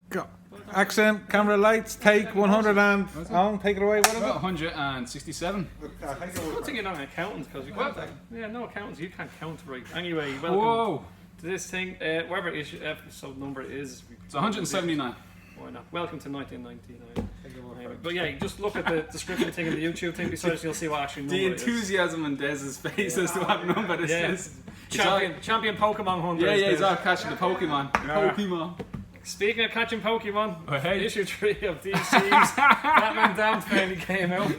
Go. Action, camera, lights, take 100 and on, take it away. What is Well, it? 167. I don't think you're not an accountant because we can't. Yeah, no accountants. You can't count right. Anyway, welcome Whoa! to this thing. Whatever episode number it is. It's 179. Why not? Welcome to 1999. But yeah, you just look at the description thing in the YouTube thing beside us, you'll see what actually number The it is. enthusiasm on Dez's face as to what number this is. Champion Pokemon hunter. Yeah, he's out catching the Pokemon. Pokemon. Speaking of catching Pokemon, Oh, hey. issue 3 of DC's Batman Damned finally came out.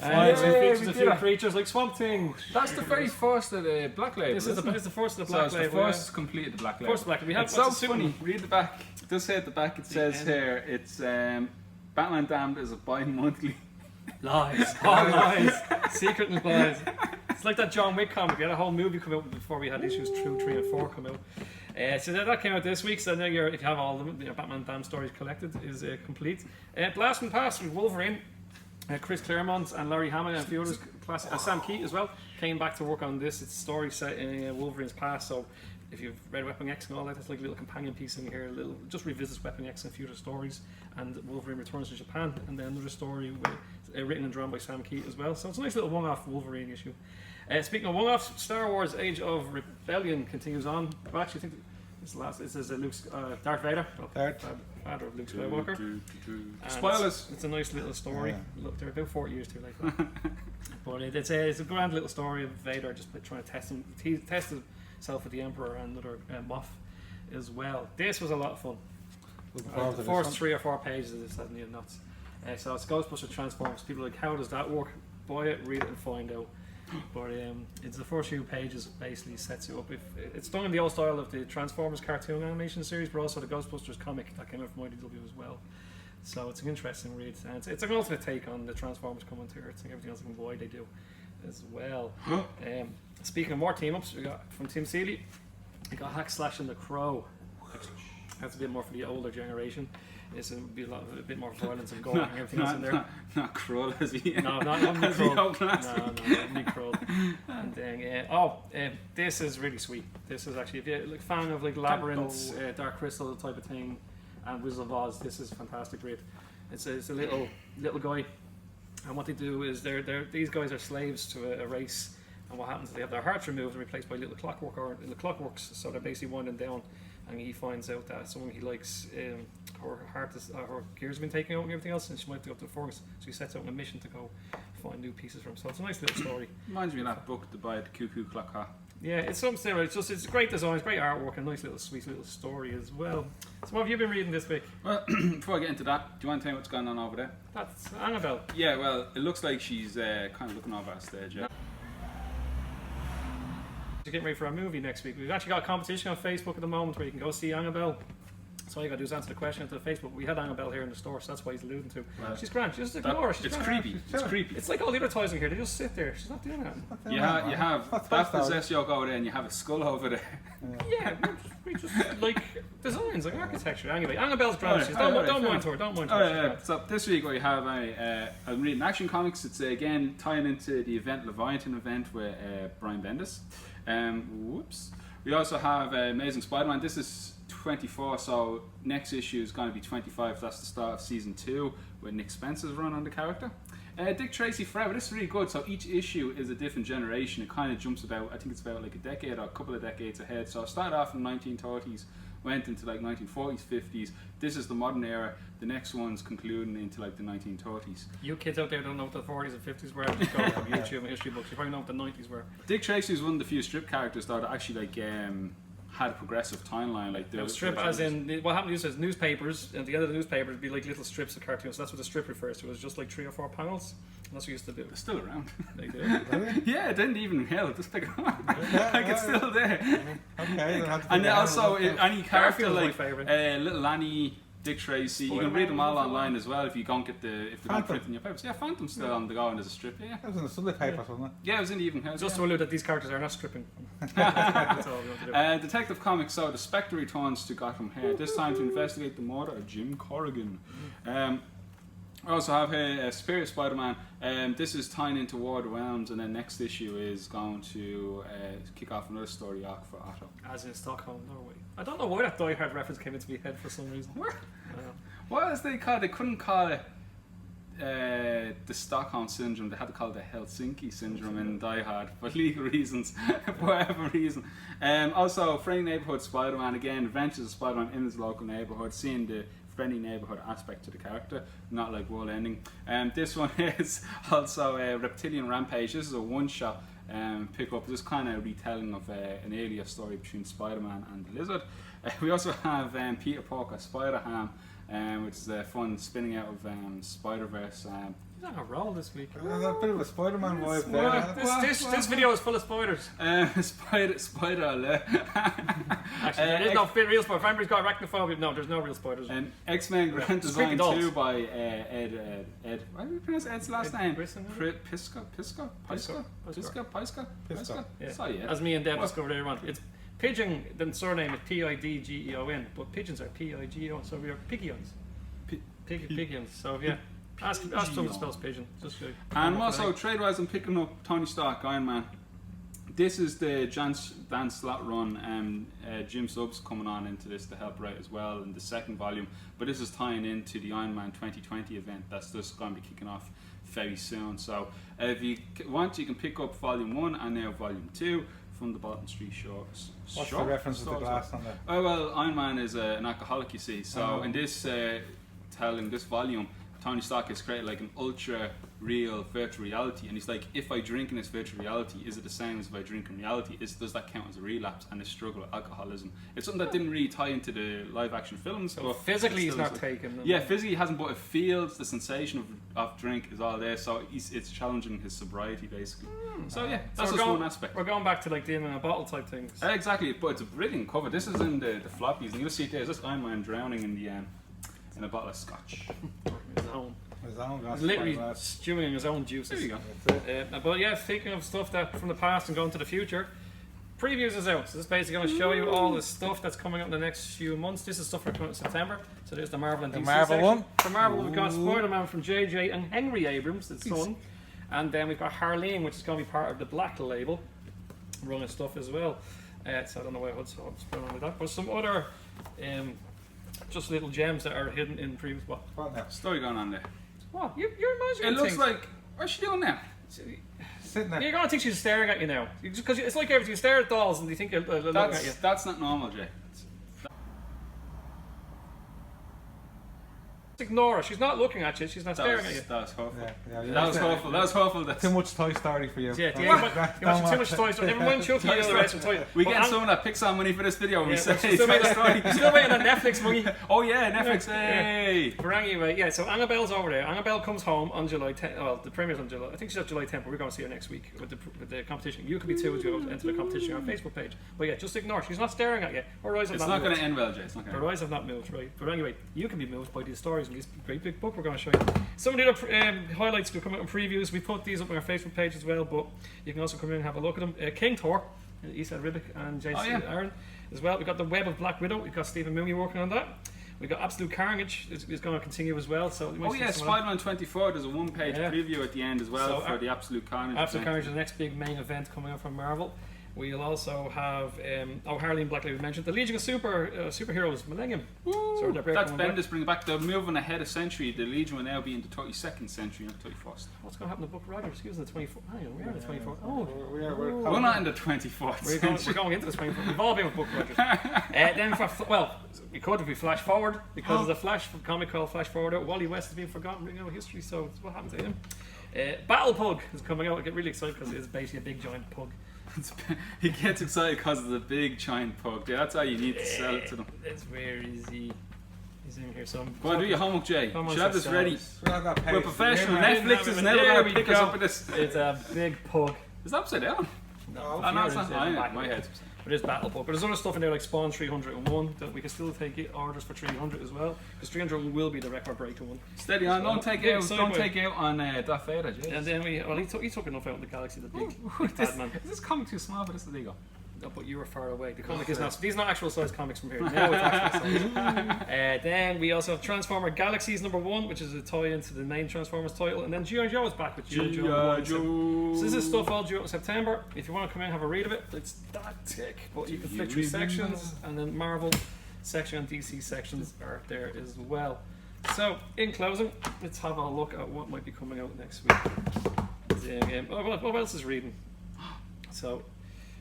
And it features a few creatures like Swamp Thing. That's the very first of the Black Label. This is the first of the So Black it's Label. the first complete of the Black Label. First Black Label. We have It's so what's the funny. super- Read the back. It does say at the back, it says end. here, it's Batman Damned is a bi-monthly. Lies. All lies. Secret lies. It's like that John Wick comic. We had a whole movie come out before we had issues 2, 3 and 4 come out. So that came out this week, so now if you have all the Batman Damned stories collected, is complete. Blast from the Past with Wolverine, Chris Claremont and Larry Hama and a few others, Sam Keat as well, came back to work on this. It's a story set in Wolverine's past, so if you've read Weapon X and all that, it's like a little companion piece in here, just revisits Weapon X and future stories, and Wolverine returns to Japan, and then another story written and drawn by Sam Keat as well, so it's a nice little one-off Wolverine issue. Speaking of one-offs, Star Wars Age of Rebellion continues on. Well, actually, I think this is Darth Vader, father of Luke Skywalker. And Spoilers! It's a nice little story. Yeah. Look, they're about 40 years too late. But it's a grand little story of Vader just trying to test himself with the Emperor and another Moff as well. This was a lot of fun. The first 3 or 4 pages of this had me nuts. So it's Ghostbusters Transformers. People are like, how does that work? Buy it, read it, and find out. But it's the first few pages basically sets you up. It's done in the old style of the Transformers cartoon animation series, but also the Ghostbusters comic that came out from IDW as well. So it's an interesting read, and it's an alternate take on the Transformers coming to Earth and everything else and why they do as well. Speaking of more team-ups, we got from Tim Seeley, we got Hack Slash and the Crow. That's a bit more for the older generation. It's a bit more violence and gore and everything else in there. Not Krull, is he? No, not Nick Kroll. No, Nick Kroll. And then, this is really sweet. This is actually, if you're like fan of like Labyrinth, Dark Crystal type of thing, and Wizard of Oz, this is a fantastic read. It's a little guy, and what they do is these guys are slaves to a race, and what happens is they have their hearts removed and replaced by little clockworks, so they're basically winding down. And he finds out that someone he likes, her gears have been taken out and everything else, and she might have to go to the forest. So he sets out on a mission to go find new pieces for himself. It's a nice little story. Reminds me of that book to buy at the Cuckoo Clock Hat. Yeah, it's something similar. It's great design, it's great artwork, and a nice little sweet little story as well. So what have you been reading this week? Well, before I get into that, do you want to tell me what's going on over there? That's Annabelle. Yeah, well, it looks like she's kind of looking over our stage, yeah. We're getting ready for a movie next week. We've actually got a competition on Facebook at the moment where you can go see Annabelle. So all you got to do is answer the question onto Facebook. We had Annabelle here in the store, so that's why he's alluding to. Well, she's grand. Just ignore her. She's it's grand. creepy. It's creepy. It's like all the other toys in here. They just sit there. She's not doing that. You have that possessed yoke over there, and you have a skull over there. Yeah, we just like designs, like architecture. Anyway, Annabelle's grand. Alright, don't mind her. Don't mind her. So this week we have I'm reading Action Comics. It's again tying into the event Leviathan event with Brian Bendis. Whoops. We also have Amazing Spider-Man. This is 24, so next issue is going to be 25. That's the start of season 2 with Nick Spencer's run on the character. Dick Tracy Forever. This is really good. So each issue is a different generation. It kind of jumps about, I think it's about like a decade or a couple of decades ahead. So I started off in the 1930s, went into like 1940s, 50s. This is the modern era. The next one's concluding into like the 1930s. You kids out there don't know what the 40s and 50s were. Just go on YouTube and history books. You probably know what the 90s were. Dick Tracy is one of the few strip characters though that actually like had a progressive timeline. Like the strip, as in what happened is newspapers, and at the end of the newspaper would be like little strips of cartoons. So that's what the strip refers to. It was just like 3 or 4 panels. And that's what we used to do. It's still around. They do. Yeah, it didn't even hell. Just like it's still there. Okay. And also any character like favourite. Little Annie, Dick Tracy, you can read them all online as well if you don't get if they don't print in your papers. Yeah, Phantom's still on the go and there's a strip. Yeah, That was in the Sunday paper, wasn't it? yeah, it was in the Evening House. Just to allude that these characters are not stripping. That's all we want to do. Detective Comics. So the Spectre returns to Gotham here. This time to investigate the murder of Jim Corrigan. I also have here Superior Spider-Man. This is tying into War of the Realms, and then next issue is going to kick off another story arc for Otto. As in Stockholm, Norway. I don't know why that Die Hard reference came into my head for some reason. What is they called? They couldn't call it the Stockholm Syndrome. They had to call it the Helsinki Syndrome in Die Hard for legal reasons, for whatever reason. Also, Friendly Neighborhood Spider-Man, again, adventures of Spider-Man in his local neighborhood, seeing the friendly neighborhood aspect to the character, not like world ending. This one is also a Reptilian Rampage. This is a one-shot pick up, this kind of retelling of an alias story between Spider-Man and the Lizard. We also have Peter Parker Spider-Ham, which is fun spinning out of Spider-Verse. He's on a roll this week. There's a bit of a Spider-Man vibe there. This video is full of spiders. Spider alert. Actually, there is no real spider. If anybody's got arachnophobia, no, there's no real spiders. X-Men Grand It's Design creepy 2 by Ed. How do you pronounce Ed's last name? Pisca? Yeah. So, yeah. As me and Deb discovered earlier on, it's pigeon. The surname is Pidgeon, but pigeons are Pigeon. So we are piggions. Piggions. So yeah. Ask someone to spell pigeon. Just and also, trade-wise, I'm picking up Tony Stark Iron Man. This is the Dan Slott run. Jim Stubbs coming on into this to help write as well in the second volume. But this is tying into the Iron Man 2020 event that's just going to be kicking off very soon. So if you want, you can pick up Volume 1 and now Volume 2 from the Bolton Street Shores. What's the reference to the glass on there? Oh, well, Iron Man is an alcoholic, you see. So in this this volume, Tony Stark has created like an ultra real virtual reality, and he's like, if I drink in this virtual reality, is it the same as if I drink in reality? Does that count as a relapse and a struggle with alcoholism? It's something that didn't really tie into the live action films. So but physically he's not taken. Yeah, physically he hasn't, but it feels the sensation of drink is all there. So it's challenging his sobriety basically. So yeah, that's just one aspect. We're going back to like dealing in a bottle type things. Exactly, but it's a brilliant cover. This is in the floppies, and you'll see there's this Iron Man drowning in a bottle of scotch. He's literally stewing in his own juices. There you go. But yeah, speaking of stuff that from the past and going to the future, previews is out. So this is basically going to show you all the stuff that's coming up in the next few months. This is stuff for coming in September. So there's the Marvel and DC Marvel section. one. For Marvel, we've got Spider-Man from JJ and Henry Abrams, his son. And then we've got Harleen, which is going to be part of the Black Label running stuff as well. So I don't know why I would spell on that. But some other just little gems that are hidden in previous. What now? Story going on there. What? You're imagining It looks things. like. What's she doing now? Sitting there. You're gonna think she's staring at you now, because it's like everything. You stare at dolls and they think they're looking at you. That's not normal, Jay. Just ignore her. She's not looking at you. She's not staring at you. That was hurtful. Yeah, That was hurtful. That was hurtful. Too much Toy Story for you. Yeah, you watch too much Toy Story. Never mind Chucky and all the rest of Toy. We get someone that picks on money for this video. We say still waiting on Netflix money. Oh yeah, Netflix. Hey. But anyway, yeah. So Annabelle's over there. Annabelle comes home on July 10th. Well, the premiere's on July. I think she's at July 10th, but we're going to see her next week with the competition. You could be too as you go into the competition on our Facebook page. But yeah, just ignore. She's not staring at you. Her eyes have It's not going to end well, Jay. It's not going to. Her eyes have not moved, right? But anyway, you can be moved by these stories in this great big book we're going to show you. Some of the other highlights will come out in previews. We put these up on our Facebook page as well, but you can also come in and have a look at them. King Thor, Issa Ribic and Jason Aaron as well. We've got the Web of Black Widow. We've got Stephen Mooney working on that. We've got Absolute Carnage is going to continue as well. So Spider-Man 24. There's a one-page preview at the end as well for the Absolute Carnage. Absolute Carnage is the next big main event coming up from Marvel. We'll also have Harley and Black, we mentioned the Legion of Superheroes Millennium. So that's Bendis bringing back. They're moving ahead a century. The Legion will now be in the 32nd century, not 31st. What's going to happen to Buck Rogers? He was in the 24th. We're in the 24th. Oh, we're not in the 24th. We're going into the 24th. We've all been with Buck Rogers. Then we could if we flash forward because there's a Flash comic called Flash Forward. Wally West has been forgotten, bringing out history. So what happened to him? Battle Pug is coming out. I get really excited because it's basically a big giant pug. He gets excited because of the big giant pug. Yeah, that's how you need to sell it to them. Where is he? He's in here. So go on, do your homework, Jay. You should have this ready. We're professional. Yeah, Netflix is never going to pick us up with this. It's a big pug. Is it upside down? No, it's not. My head. But there's Battle Pug. But there's other stuff in there like Spawn 301 that we can still take orders for 300 as well. Because 300 will be the record breaking one. Steady on, don't take out on Darth Vader, Jay. And then he took enough out in the galaxy, the big bad man. Is this comic too small for this? There you go. No, but you were far away. The comic is not. These are not actual size comics from here. Now it's actual size. Then we also have Transformer Galaxies #1, which is a tie into the main Transformers title, and then G.I. Joe is back with G.I. Joe. So this is stuff all due out in September. If you want to come in and have a read of it, it's that thick. But you can flick through sections, and then Marvel section and DC sections are there as well. So, in closing, let's have a look at what might be coming out next week. What else is reading? So,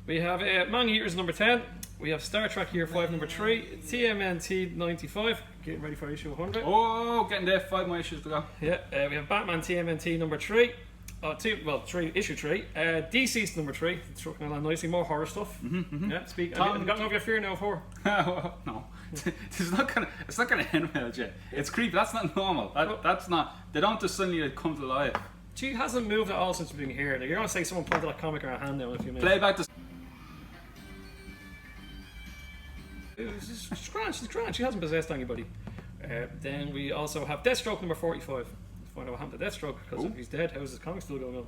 we have Man Eaters number 10. We have Star Trek Year 5 number 3. TMNT 95. Getting ready for issue 100. Oh, getting there. 5 more issues to go. Yeah, we have Batman TMNT number 3. Issue 3. Deceased number 3. It's trucking along nicely. More horror stuff. Yeah, speak. Have you gotten over your fear now of horror? No. It's not gonna end well, Jay. It's creepy. That's not normal. That's not. They don't just suddenly come to life. She hasn't moved at all since being here. Like, you're going to say someone pointed a comic or a hand now in a few minutes. Play back to. She's grand. She hasn't possessed anybody. Then we also have Deathstroke number 45. Let's find out what happened to Deathstroke, because if he's dead, how's his comic still going on?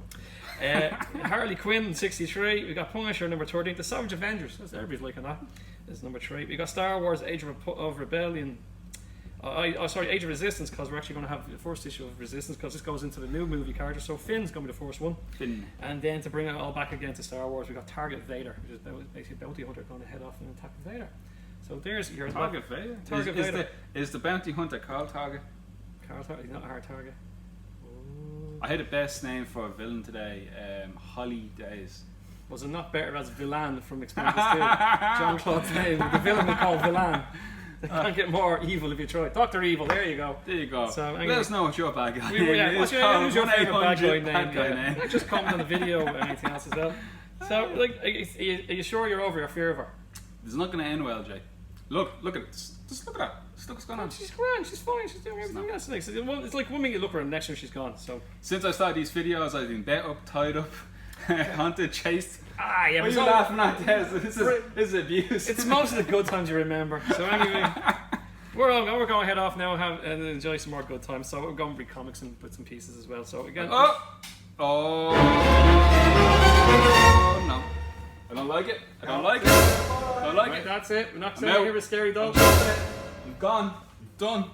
Harley Quinn 63. We got Punisher number 13. The Savage Avengers. That's everybody's liking that. Is number 3. We got Star Wars Age of Rebellion. Age of Resistance, because we're actually going to have the first issue of Resistance, because this goes into the new movie character. So Finn's going to be the first one. Finn. And then to bring it all back again to Star Wars, we got Target Vader, which is basically a bounty hunter going to head off and attack Vader. So there's your Target Vader. Vader. Is the bounty hunter called Target? He's not a hard target. I had the best name for a villain today. Holly Days. Was it not better as Villan from Expendables 2? Jean-Claude Van Damme, the villain we call Villan. They can't get more evil if you try. Dr. Evil, there you go. There you go. So, anyway, let us know what your bad guy who's your favourite bad guy name? name? Just comment on the video or anything else as well. So, like, are you sure you're over your fear of her? It's not going to end well, Jay. Look at it. Just look at that. Just look what's going on. She's grand, she's fine, she's doing everything else. It's like one minute you look at her and next time she's gone. So since I started these videos, I've been bet up, tied up, hunted, chased. Yeah, what are you laughing at, Des? This is abuse. It's most of the good times you remember. So anyway, we're going to head off now and enjoy some more good times. So we're going to read comics and bits and pieces as well. So again, no, I don't like it. I don't like it. Right, that's it. We're not sitting here with scary dogs. I'm gone. Done.